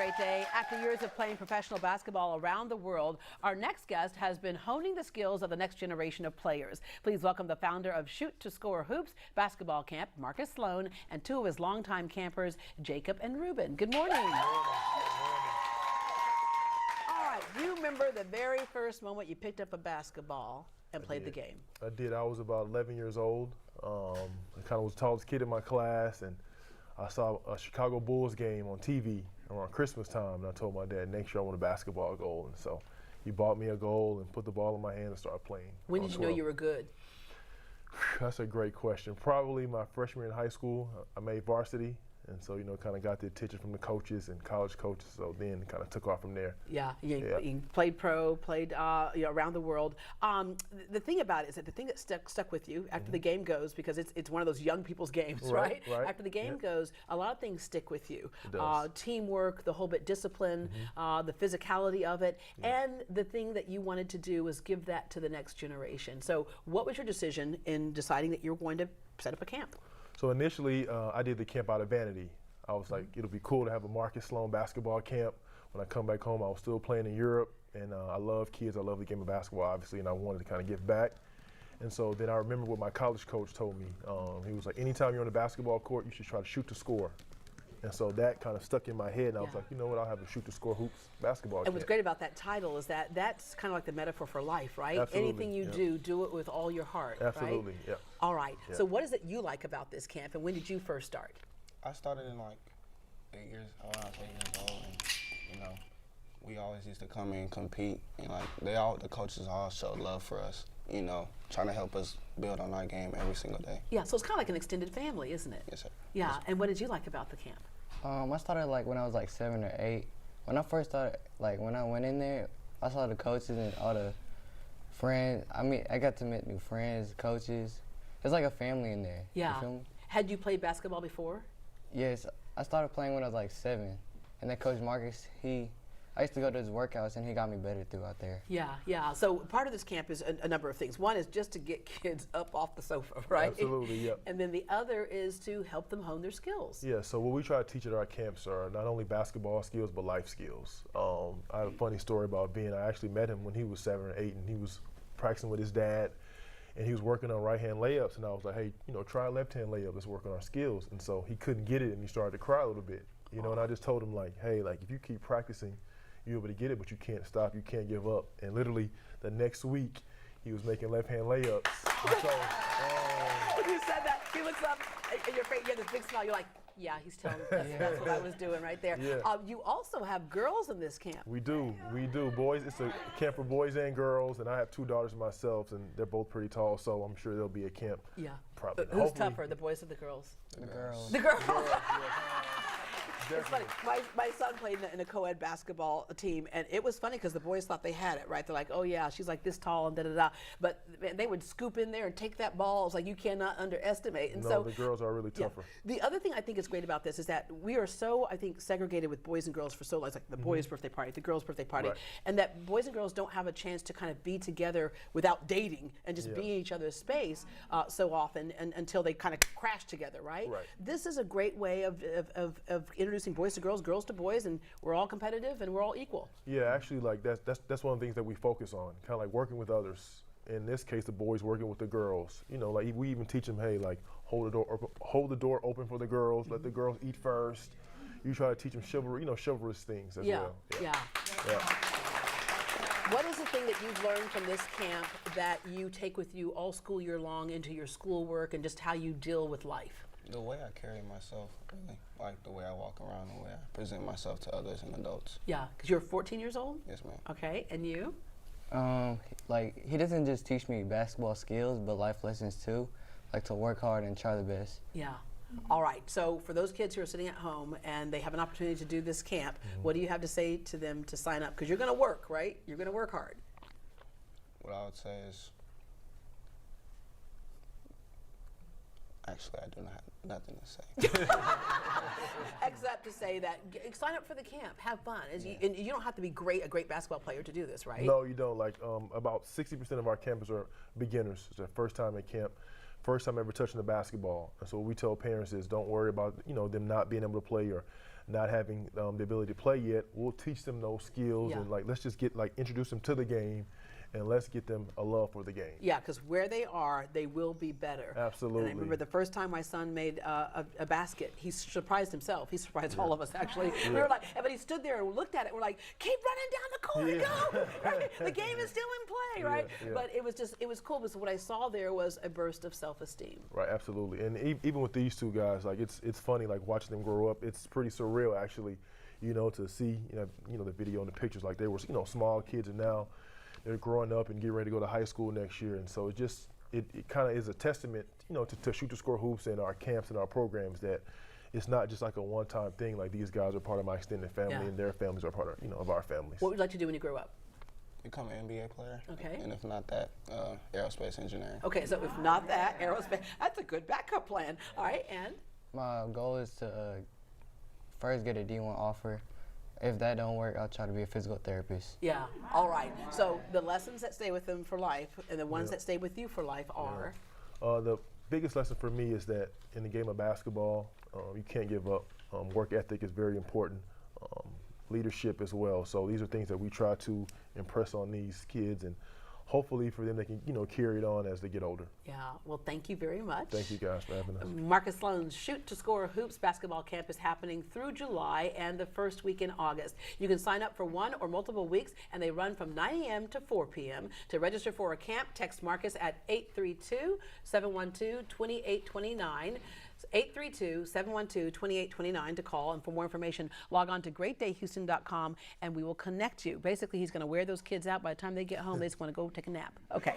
great day. After years of playing professional basketball around the world, our next guest has been honing the skills of the next generation of players. Please welcome the founder of Shoot2Score Hoops basketball camp, Marcus Sloan, and two of his longtime campers, Jacob and Ruben. Good morning. All right, do you remember the very first moment you picked up a basketball and played the game? I did. I was about 11 years old. I kind of was the tallest kid in my class, and I saw a Chicago Bulls game on TV around Christmas time, and I told my dad, next year I want a basketball goal. And so he bought me a goal and put the ball in my hand and started playing. When did you know you were good? That's a great question. Probably my freshman year in high school. I made varsity, and so, kind of got the attention from the coaches and college coaches, so then kind of took off from there. Yeah, you played pro, played around the world. The thing about it is that the thing that stuck with you after the game goes, because it's one of those young people's games, right? After the game goes, a lot of things stick with you. It does. Teamwork, the whole bit, discipline, the physicality of it, and the thing that you wanted to do was give that to the next generation. So what was your decision in deciding that you were going to set up a camp? So initially, I did the camp out of vanity. I was like, it'll be cool to have a Marcus Sloan basketball camp. When I come back home, I was still playing in Europe, and I love kids. I love the game of basketball, obviously, and I wanted to kind of give back. And so then I remember what my college coach told me. He was like, anytime you're on the basketball court, you should try to shoot to score. And so that kind of stuck in my head, and I was like, you know what, I'll have a Shoot2Score Hoops basketball camp. And what's great about that title is that that's kind of like the metaphor for life, right? Absolutely. Anything you do it with all your heart, Absolutely, right? yeah. All right, Yeah. so what is it you like about this camp, and when did you first start? I started in like 8 years, around 8 years old, and we always used to come in and compete, and like the coaches all showed love for us, trying to help us build on our game every single day. Yeah, so it's kind of like an extended family, isn't it? Yes, sir. Yeah, Yes, and what did you like about the camp? I started like when I was like 7 or 8. When I first started, like when I went in there, I saw the coaches and all the friends. I got to meet new friends, coaches. It's like a family in there. Yeah. You feel me? Had you played basketball before? Yes, I started playing when I was like 7. And then Coach Marcus, I used to go to his workouts and he got me better throughout there. Yeah, yeah. So part of this camp is a number of things. One is just to get kids up off the sofa, right? Absolutely, yeah. And then the other is to help them hone their skills. Yeah, so what we try to teach at our camps are not only basketball skills, but life skills. I have a funny story about I actually met him when he was 7 or 8, and he was practicing with his dad, and he was working on right-hand layups, and I was like, hey, try a left-hand layup, let's work on our skills. And so he couldn't get it, and he started to cry a little bit, and I just told him, like, hey, like, if you keep practicing, you're able to get it, but you can't stop, you can't give up. And literally, the next week, he was making left-hand layups. And so, When you said that, he looks up, and you have this big smile, you're like, yeah, he's telling me that's what I was doing right there. Yeah. You also have girls in this camp. we do. Boys, it's a camp for boys and girls, and I have 2 daughters myself, and they're both pretty tall, so I'm sure there'll be a camp. Yeah. Probably. Who's Hopefully. tougher, the boys or the girls? The girls. The girls. It's Definitely. funny. My son played in a co-ed basketball team, and it was funny because the boys thought they had it, right? They're like, oh yeah, she's like this tall and da-da-da. But man, they would scoop in there and take that ball. It's like you cannot underestimate. And No, so the girls are really tougher. The other thing I think is great about this is that we are so, I think, segregated with boys and girls for so long. It's like the boys' birthday party, the girls' birthday party, Right. and that boys and girls don't have a chance to kind of be together without dating and just be in each other's space so often until they kind of crash together, right? Right. This is a great way of introducing boys to girls to boys, and we're all competitive and we're all equal. Yeah, actually, like that's one of the things that we focus on, kind of like working with others. In this case, the boys working with the girls. Like we even teach them, hey, like hold the door open for the girls. Let the girls eat first. You try to teach them chivalrous things as well. Yeah. What is the thing that you've learned from this camp that you take with you all school year long into your schoolwork and just how you deal with life? The way I carry myself, really, like the way I walk around, the way I present myself to others and adults. Yeah, because you're 14 years old? Yes, ma'am. Okay, and you? Like he doesn't just teach me basketball skills, but life lessons too, like to work hard and try the best. Yeah. All right, so for those kids who are sitting at home and they have an opportunity to do this camp, what do you have to say to them to sign up? Because you're going to work, right? You're going to work hard. What I would say is, actually, I do not have nothing to say. Except to say that sign up for the camp, have fun. And you don't have to be a great basketball player to do this, right? No, you don't. Like about 60% of our campers are beginners. It's their first time at camp, first time ever touching the basketball. And so what we tell parents is, don't worry about them not being able to play or not having the ability to play yet, we'll teach them those skills Yeah. and like let's just introduce them to the game, and let's get them a love for the game. Yeah, because where they are, they will be better. Absolutely. And I remember the first time my son made a basket, he surprised himself. He surprised all of us, actually. We were like, but he stood there and looked at it. We're like, keep running down the court, go! Right? The game is still in play, right? Yeah. But it was cool because what I saw there was a burst of self-esteem. Right, absolutely. And even with these two guys, like it's funny, like watching them grow up. It's pretty surreal, actually, to see, the video and the pictures. Like they were, small kids, and now they're growing up and getting ready to go to high school next year. And so it kind of is a testament, to Shoot2Score Hoops and our camps and our programs, that it's not just like a one-time thing. Like these guys are part of my extended family, Yeah. and their families are part of, of our families. What would you like to do when you grow up? Become an NBA player. Okay. And if not that, aerospace engineer. Okay, so if not that, aerospace, that's a good backup plan. All right, and? My goal is to first get a D1 offer. If that don't work, I'll try to be a physical therapist. Yeah, all right. So the lessons that stay with them for life and the ones that stay with you for life are? The biggest lesson for me is that in the game of basketball, you can't give up. Work ethic is very important. Leadership as well. So these are things that we try to impress on these kids, and hopefully for them they can, carry it on as they get older. Yeah, well, thank you very much. Thank you guys for having us. Marcus Sloan's Shoot2Score Hoops basketball camp is happening through July and the first week in August. You can sign up for one or multiple weeks, and they run from 9 a.m. to 4 p.m. To register for a camp, text Marcus at 832-712-2829. 832-712-2829 to call, and for more information, log on to greatdayhouston.com and we will connect you. Basically, he's going to wear those kids out. By the time they get home, they just want to go take a nap. Okay.